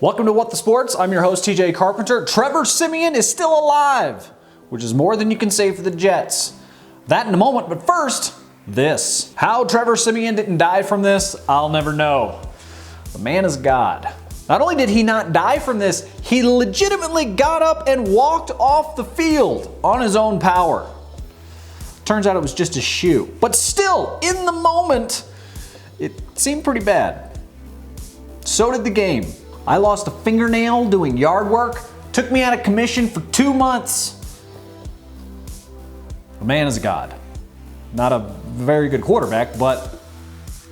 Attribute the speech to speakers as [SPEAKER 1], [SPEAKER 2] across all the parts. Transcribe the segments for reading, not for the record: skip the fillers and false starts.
[SPEAKER 1] Welcome to What the Sports. I'm your host, TJ Carpenter. Trevor Siemian is still alive, which is more than you can say for the Jets. That in a moment, but first, this. How Trevor Siemian didn't die from this, I'll never know. The man is God. Not only did he not die from this, he legitimately got up and walked off the field on his own power. Turns out it was just a shoe. But still, in the moment, it seemed pretty bad. So did the game. I lost a fingernail doing yard work. Took me out of commission for 2 months. The man is a god. Not a very good quarterback, but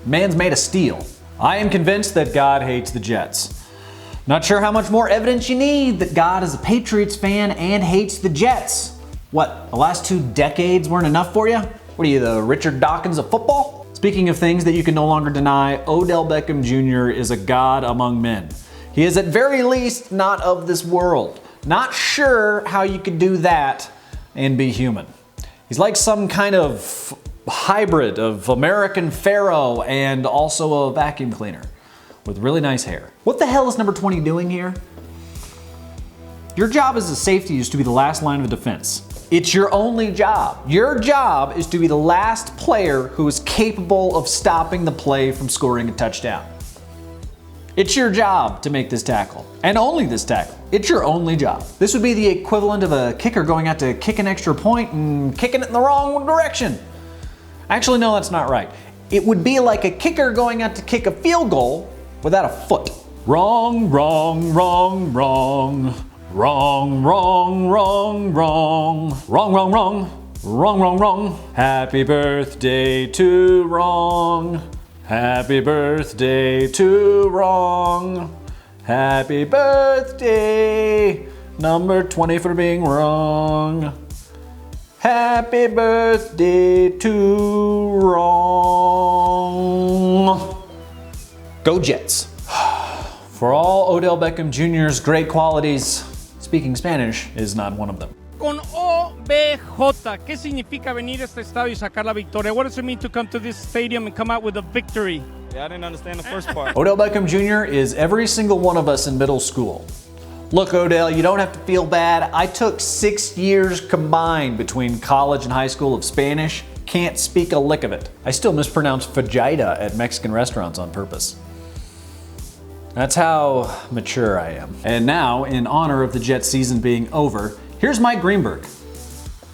[SPEAKER 1] man's made of steel. I am convinced that God hates the Jets. Not sure how much more evidence you need that God is a Patriots fan and hates the Jets. What, the last 2 decades weren't enough for you? What are you, the Richard Dawkins of football? Speaking of things that you can no longer deny, Odell Beckham Jr. is a god among men. He is at very least not of this world. Not sure how you could do that and be human. He's like some kind of hybrid of American Pharaoh and also a vacuum cleaner with really nice hair. What the hell is number 20 doing here? Your job as a safety is to be the last line of defense. It's your only job. Your job is to be the last player who is capable of stopping the play from scoring a touchdown. It's your job to make this tackle, and only this tackle. It's your only job. This would be the equivalent of a kicker going out to kick an extra point and kicking it in the wrong direction. Actually, no, that's not right. It would be like a kicker going out to kick a field goal without a foot. Wrong, wrong, wrong, wrong. Wrong, wrong, wrong, wrong. Wrong, wrong, wrong. Wrong, wrong, wrong. Happy birthday to wrong. Happy birthday to wrong. Happy birthday, number 20 for being wrong. Happy birthday to wrong. Go Jets. For all Odell Beckham Jr.'s great qualities, speaking Spanish is not one of them.
[SPEAKER 2] Con OBJ, ¿qué significa venir a este estadio y sacar la victoria? What does it mean to come to this stadium and come out with a victory?
[SPEAKER 3] Yeah, I didn't understand the first part.
[SPEAKER 1] Odell Beckham Jr. is every single one of us in middle school. Look, Odell, you don't have to feel bad. I took 6 years combined between college and high school of Spanish. Can't speak a lick of it. I still mispronounce fajita at Mexican restaurants on purpose. That's how mature I am. And now, in honor of the Jets season being over, here's Mike Greenberg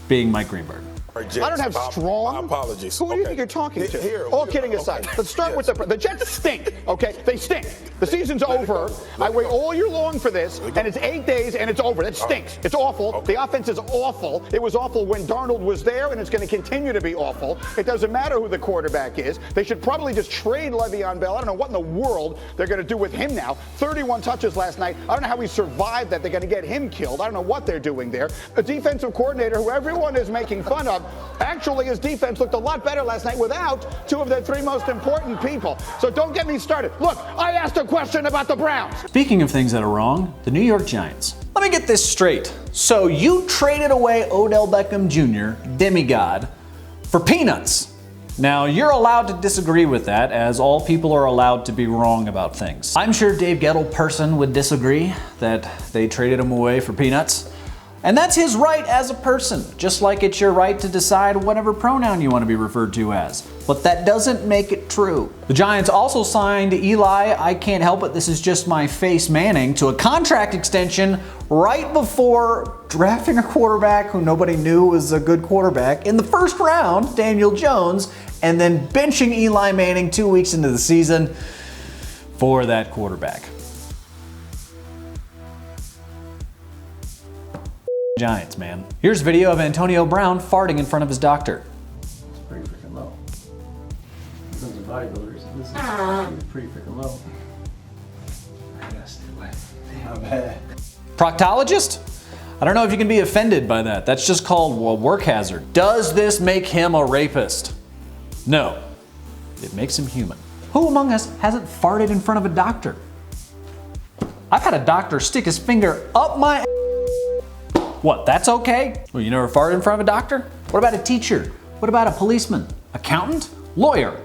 [SPEAKER 1] being Mike Greenberg.
[SPEAKER 4] I don't have strong.
[SPEAKER 5] My apologies.
[SPEAKER 4] Who do you think you're talking to?
[SPEAKER 5] Here,
[SPEAKER 4] All kidding aside, let's start with the Jets stink. Okay, they stink. The season's over. I wait all year long for this, and it's 8 days, and it's over. That stinks. It's awful. The offense is awful. It was awful when Darnold was there, and it's going to continue to be awful. It doesn't matter who the quarterback is. They should probably just trade Le'Veon Bell. I don't know what in the world they're going to do with him now. 31 touches last night. I don't know how he survived that. They're going to get him killed. I don't know what they're doing there. A defensive coordinator who everyone is making fun of. Actually, his defense looked a lot better last night without 2 of their 3 most important people. So don't get me started. Look, I asked a question about the Browns.
[SPEAKER 1] Speaking of things that are wrong, the New York Giants. Let me get this straight. So you traded away Odell Beckham Jr., demigod, for peanuts. Now, you're allowed to disagree with that, as all people are allowed to be wrong about things. I'm sure Dave Gettleperson would disagree that they traded him away for peanuts. And that's his right as a person, just like it's your right to decide whatever pronoun you want to be referred to as. But that doesn't make it true. The Giants also signed Eli, I can't help it, this is just my face Manning, to a contract extension right before drafting a quarterback who nobody knew was a good quarterback in the first round, Daniel Jones, and then benching Eli Manning 2 weeks into the season for that quarterback. Giants, man. Here's video of Antonio Brown farting in front of his doctor.
[SPEAKER 6] It's pretty freaking low. Those are bodybuilders. This is pretty freaking low. I gotta stay away. Not bad.
[SPEAKER 1] Proctologist? I don't know if you can be offended by that. That's just called a work hazard. Does this make him a rapist? No. It makes him human. Who among us hasn't farted in front of a doctor? I've had a doctor stick his finger up my. What, that's okay? Well, you never farted in front of a doctor? What about a teacher? What about a policeman? Accountant? Lawyer?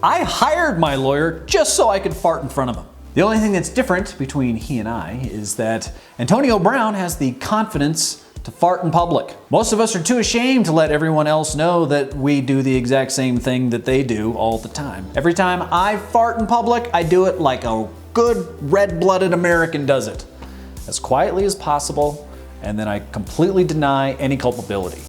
[SPEAKER 1] I hired my lawyer just so I could fart in front of him. The only thing that's different between he and I is that Antonio Brown has the confidence to fart in public. Most of us are too ashamed to let everyone else know that we do the exact same thing that they do all the time. Every time I fart in public, I do it like a good red-blooded American does it, as quietly as possible, and then I completely deny any culpability.